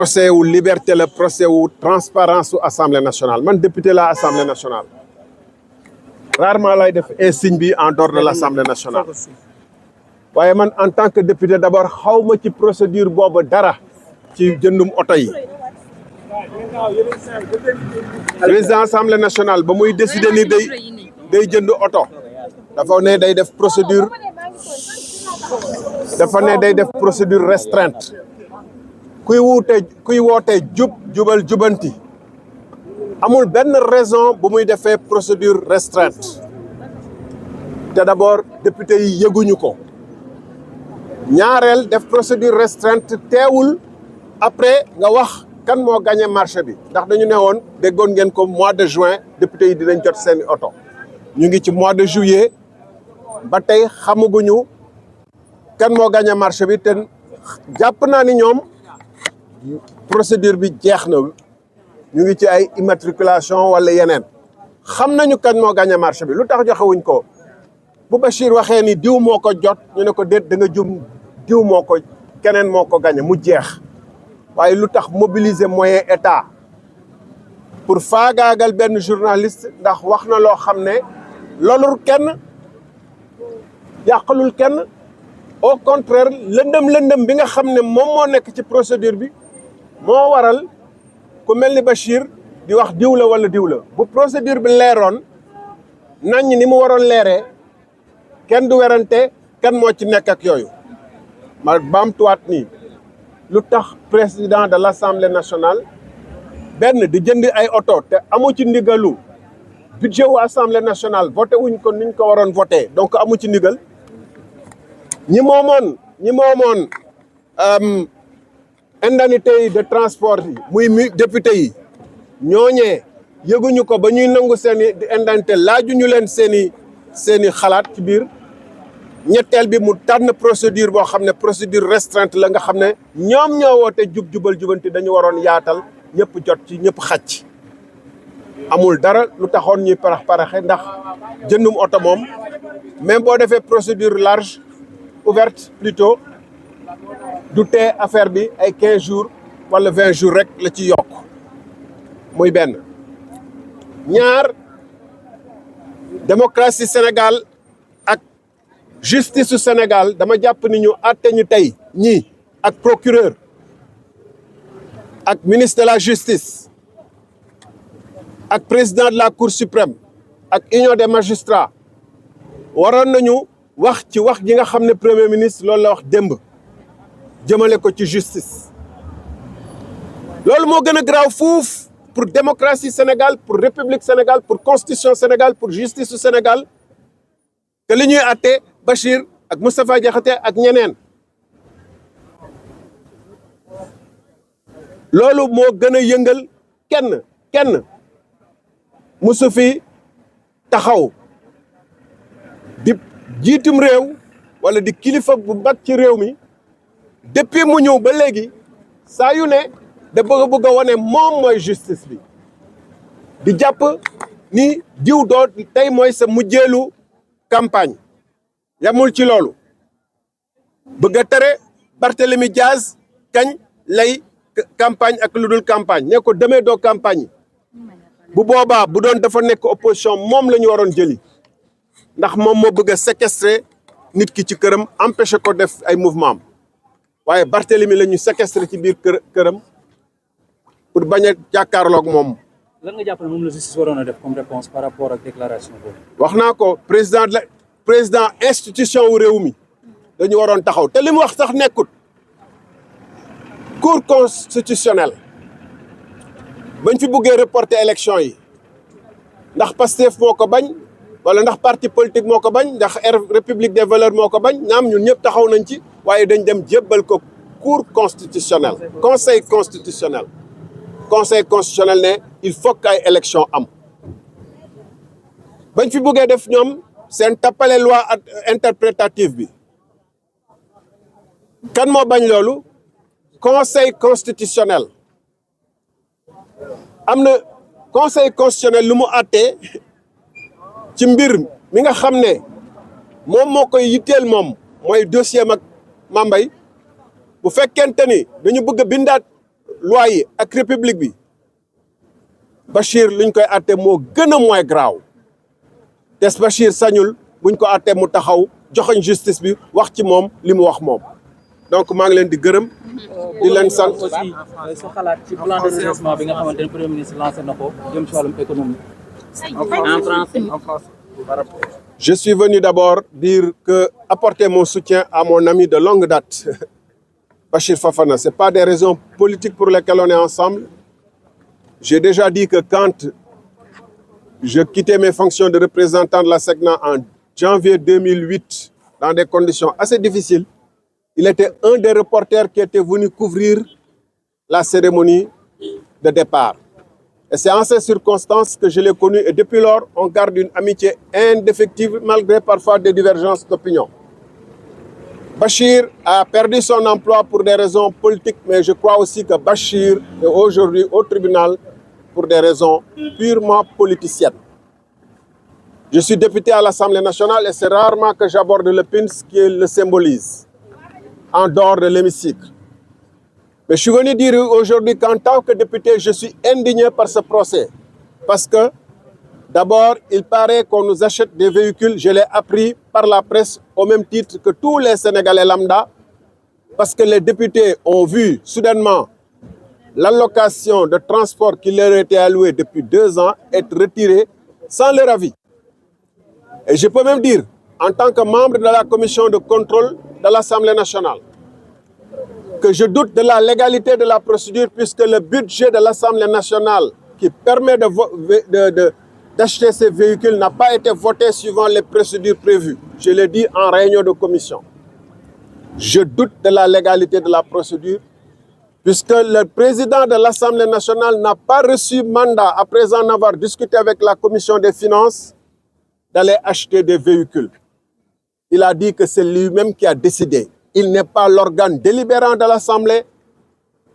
procès wu liberté la procès wu transparence su assemblée nationale man député la assemblée nationale rarement lay def insigne bi en dehors de l'assemblée nationale waaye man en tant que député d'abord xawma ci procédure boobu dara ci jëndum oto yi président assemblée nationale ba muy décider ni day jënd oto dafa ne day def procédure restreinte kuy woote jubal jubanti amul benn raison bu muy defee procédure restreinte te d'abord député yi yëguñu ko ñaareel def procédure restreinte teewul après nga wax kan moo gagné marché bi ndax dañu ne woon déggoon ngeen ko mois de juin député yi dinañ jot seeni oto ñu ngi ci mois de juillet ba tey xamaguñu kan moo gagné marché bi te jàpp naa ni ñoom procédure bi jeex na ñu ngi ci ay immatriculation wala yeneen xam nañu kan moo gagné marché bi lu tax joxewuñ ko bu Bachir waxee ni diw moo ko jot ñu ne ko déet da nga jum diw moo ko keneen moo ko gagné mu jeex waaye lu tax mobiliser moyen état pour faagaagal benn journaliste ndax wax na loo xam ne lolul kenn yàqalul kenn au contraire lëndëm bi nga xam ne moom moo nekk ci procédure bi moo waral ku mel ni Bachir di wax diw la wala diw la bu procédure bi leeroon nañ ni mu waroon leeree kenn du werante kan moo ci nekk ak yooyu ma baamtuwaat nii lu tax président de l'Assemblée nationale benn di jënd ay oto te amu ci ndigalu budget wu Assemblée nationale voté wuñ ko niñ ko waroon voté donc amu ci ndigal ñi moomoon indemnité yi de transport yi muy député yi ñooñee yëguñu ko ba ñuy nangu seeni indemnité laajuñu leen seeni xalaat ci biir ñetteel bi mu tànn procédure boo xam ne procédure restreinte la nga xam ne ñoom ñoo woote jubal jubanti dañu waroon yaatal ñëpp jot ci ñëpp xaj ci amul dara lu taxoon ñuy paraxe ndax jëndum oto moom même boo defee procédure large ouverte plutôt du tee affaire bi ay 15 jours wala 20 jours rek la ci yokk muy benn ñaar démocratie Sénégal ak justice su Sénégal dama jàpp ni ñu àtte ñu tey ñii ak procureur ak ministre de la justice ak président de la cour suprême ak union des magistrats waroon nañu wax ci wax ji nga xam ne premier ministre loolu la wax démb jëmale ko ci justice loolu moo gën a garaaw fuuf pour démocratie Sénégal pour république Sénégal pour constitution Sénégal pour justice su Sénégal te li ñuy àtte Bachir ak Moustapha Diakhaté ak ñeneen loolu moo gën a yëngal kenn musu fi taxaw di jiitum réew wala di kilifa bu mag ci réew mi depuis mu ñëw ba léegi saa yu ne da bëgg a wane moom mooy justice bi di jàpp ni diw doo tey mooy sa mujjeelu campagne yamul ci loolu bëgg a tere Barthélémy Diaz kañ lay campagne ak lu dul campagne ne ko demee doo campagne bu boobaa bu doon dafa nekk opposition moom la ñu waroon jëli ndax moom moo bëgg a séquestrer nit ki ci këram empêcher ko def ay mouvement am waaye Barthélémy la ñu séquestrer ci biir këram pour bañ a jàkkaarloog moom. lan nga jàpp ne moom la justice waroon a def comme réponse par rapport ak déclaration boobu. wax naa ko président institution wu réew mi dañu waroon taxaw te li mu wax sax nekkut cour constitutionnelle bañ fi buggee reporter élection yi ndax Pastef moo ko bañ wala ndax parti politique moo ko bañ ndax République des valeurs moo ko bañ naam ñun ñëpp taxaw nañ ci waaye dañ dem jébbal ko cour constitutionnelle conseil constitutionnel ne il faut que ay élection am bañ fi buggee def ñoom seen tappale loi interprétative bi kan moo bañ loolu conseil constitutionnel am na conseil constitutionnel lu mu àttee ci mbir mi nga xam ne moom moo koy yitteel moom mooy dossier mag Mame Mbaye bu fekkente ni dañu bëgg a bindaat loi yi ak république bi Bachir luñ koy àtte moo gën a moins grave des Bachir sañul buñ ko àtte mu taxaw joxoñ justice bi wax ci moom li mu wax moom donc maa ngi leen di gërëm di leen sant. aussi sa xalaat ci plan de redressement bi nga xamante ne premier ministre lancé na ko jëm ci wàllum économie. En français. Je suis venu d'abord dire que apporter mon soutien à mon ami de longue date, Bachir Fofana. Ce n'est pas des raisons politiques pour lesquelles on est ensemble. J'ai déjà dit que quand je quittais mes fonctions de représentant de la SECNA en janvier 2008, dans des conditions assez difficiles, il était un des reporters qui était venu couvrir la cérémonie de départ. Et c'est en ces circonstances que je l'ai connu et depuis lors, on garde une amitié indéfectible malgré parfois des divergences d'opinion. Bachir a perdu son emploi pour des raisons politiques, mais je crois aussi que Bachir est aujourd'hui au tribunal pour des raisons purement politiciennes. Je suis député à l'Assemblée nationale et c'est rarement que j'aborde le PINS qui le symbolise, en dehors de l'hémicycle. Mais je suis venu dire aujourd'hui qu'en tant que député, je suis indigné par ce procès. Parce que, d'abord, il paraît qu'on nous achète des véhicules, je l'ai appris par la presse, au même titre que tous les Sénégalais lambda, parce que les députés ont vu soudainement l'allocation de transport qui leur était allouée depuis 2 ans être retirée sans leur avis. Et je peux même dire, en tant que membre de la commission de contrôle de l'Assemblée nationale, que je doute de la légalité de la procédure puisque le budget de l'Assemblée nationale qui permet d'acheter ces véhicules n'a pas été voté suivant les procédures prévues. Je l'ai dit en réunion de commission. Je doute de la légalité de la procédure puisque le président de l'Assemblée nationale n'a pas reçu mandat, après en avoir discuté avec la commission des finances, d'aller acheter des véhicules. Il a dit que c'est lui-même qui a décidé. Il n'est pas l'organe délibérant de l'Assemblée.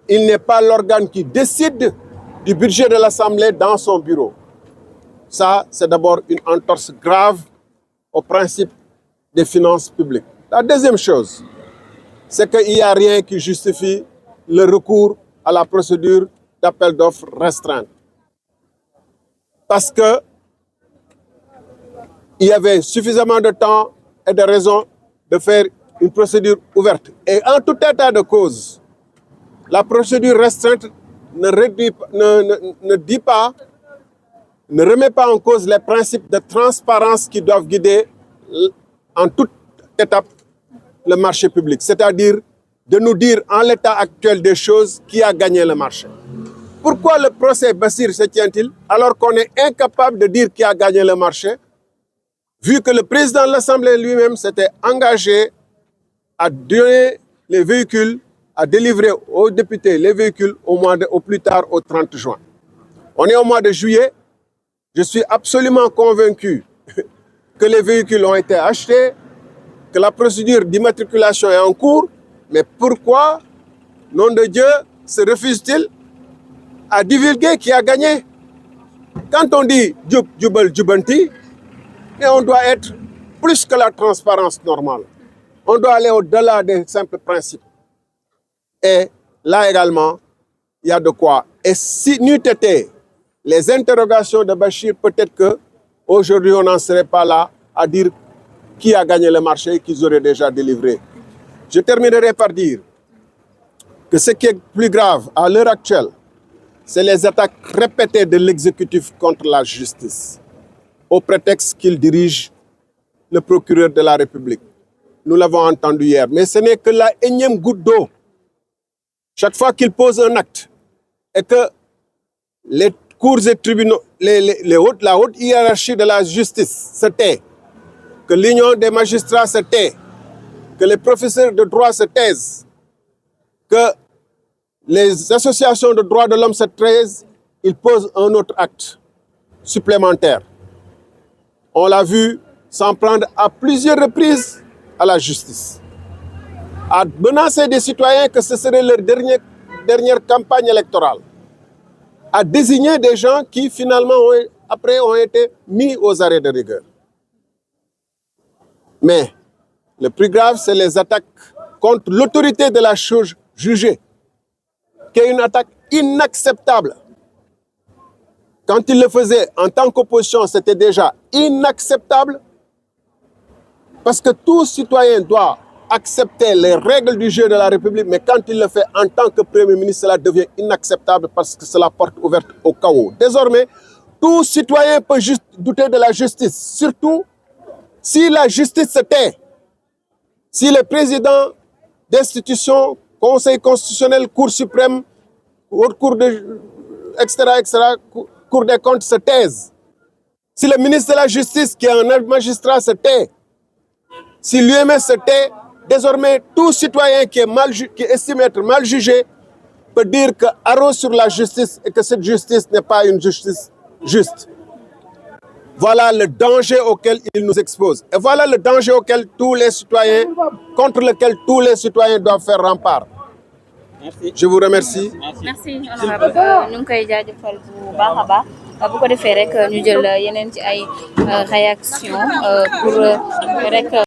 Il n'est pas l'organe qui décide du budget de l'Assemblée dans son bureau. Ça, c'est d'abord une entorse grave au principe des finances publiques. La deuxième chose, c'est qu'il n'y a rien qui justifie le recours à la procédure d'appel d'offres restreinte. Parce que il y avait suffisamment de temps et de raisons de faire une procédure ouverte. Et en tout état de cause, la procédure restreinte ne remet pas en cause les principes de transparence qui doivent guider en toute étape le marché public. C'est-à-dire de nous dire en l'état actuel des choses qui a gagné le marché. Pourquoi le procès Bachir se tient-il alors qu'on est incapable de dire qui a gagné le marché, vu que le président de l'Assemblée lui-même s'était engagé à donner les véhicules, à délivrer aux députés les véhicules au plus tard au 30 juin. On est au mois de juillet. Je suis absolument convaincu que les véhicules ont été achetés, que la procédure d'immatriculation est en cours. Mais pourquoi, nom de Dieu, se refuse-t-il à divulguer qui a gagné? Quand on dit Djoub, Djoubal, Djoubanti, et on doit être plus que la transparence normale. On doit aller au-delà des simples principes. Et là également, il y a de quoi. Et si n'eût été les interrogations de Bachir, peut-être qu'aujourd'hui, on n'en serait pas là à dire qui a gagné le marché qu'ils auraient déjà délivré. Je terminerai par dire que ce qui est plus grave à l'heure actuelle, c'est les attaques répétées de l'exécutif contre la justice, au prétexte qu'il dirige le procureur de la République. Nous l'avons entendu hier. Mais ce n'est que la énième goutte d'eau. Chaque fois qu'il pose un acte et que les cours et tribunaux, la haute hiérarchie de la justice se tait, que l'union des magistrats se tait, que les professeurs de droit se taisent, que les associations de droits de l'homme se taisent, ils posent un autre acte supplémentaire. On l'a vu s'en prendre à plusieurs reprises à la justice, à menacer des citoyens que ce serait leur dernière campagne électorale, à désigner des gens qui finalement ont été mis aux arrêts de rigueur. Mais le plus grave, c'est les attaques contre l'autorité de la chose jugée, qui est une attaque inacceptable. Quand il le faisait en tant qu'opposition, c'était déjà inacceptable. Parce que tout citoyen doit accepter les règles du jeu de la République, mais quand il le fait en tant que Premier ministre, cela devient inacceptable parce que c'est la porte ouverte au chaos. Désormais, tout citoyen peut juste douter de la justice, surtout si la justice se tait, si les présidents d'institutions, Conseil constitutionnel, Cour suprême, Haute Cour Cour des comptes se taisent, si le ministre de la Justice, qui est un magistrat, se tait, si l'UMS se tait, désormais tout citoyen qui estime être mal jugé peut dire que arrose sur la justice et que cette justice n'est pas une justice juste. Voilà le danger auquel il nous expose. Et voilà le danger contre lequel tous les citoyens doivent faire rempart. Merci. Je vous remercie. Merci honorable ñu ngi koy jaajëfal bu baax a baax bu ko defee rek ñu jël yeneen ci ay réaction pour rek